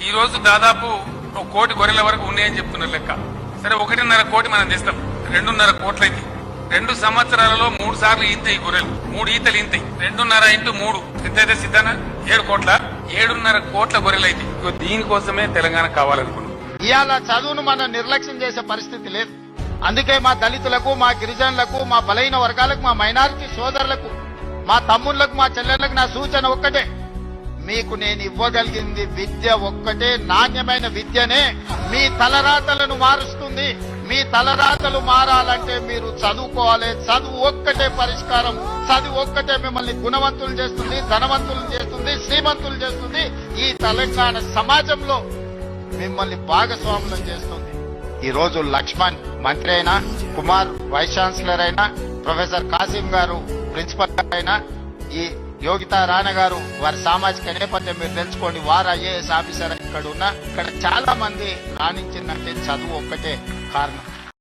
ఈ రోజు దాదాపు 1 కోటి గొర్రెల వరకు ఉన్నాయని చెప్తున్నారు లెక్క. సరే 1.5 కోటి మనం తెస్తాం, 2.5 కోట్లయితే 2 సంవత్సరాలలో 3 సార్లు ఈతాయి గొర్రెలు, 3 ఈతలు ఈతాయి. 2.5 ఇంటూ 3 ఎంతైతే సిద్ధానా 7 కోట్ల, 7.5 కోట్ల గొర్రెలు అయితే. దీనికోసమే తెలంగాణ కావాలనుకున్నాం. ఇవాళ చదువును మనం నిర్లక్ష్యం చేసే పరిస్థితి లేదు. అందుకే మా దళితులకు, మా గిరిజనులకు, మా బలైన వర్గాలకు, మా మైనారిటీ సోదరులకు, మా తమ్ముళ్లకు, మా చెల్లెళ్లకు నా సూచన ఒక్కటే, మీకు నేను ఇవ్వగలిగింది విద్య ఒక్కటే. నాణ్యమైన విద్యనే మీ తలరాతలను మారుస్తుంది. మీ తలరాతలు మారాలంటే మీరు చదువుకోవాలి. చదువు ఒక్కటే పరిష్కారం. చదువు ఒక్కటే మిమ్మల్ని గుణవంతులు చేస్తుంది, ధనవంతులు చేస్తుంది, శ్రీమంతులు చేస్తుంది. ఈ తెలంగాణ సమాజంలో మిమ్మల్ని భాగస్వాములను చేస్తుంది. ఈ రోజు లక్ష్మణ్ మంత్రి అయినా, కుమార్ వైస్ ఛాన్సలర్ అయినా, ప్రొఫెసర్ కాసిం గారు ప్రిన్సిపల్ అయినా, ఈ యోగితా రాణా గారు వారి సామాజిక నేపథ్యం మీరు తెలుసుకోండి. వారు ఐఏఎస్ ఆఫీసర్ ఇక్కడ చాలా మంది రాణించిందంటే చదువు ఒక్కటే కారణం.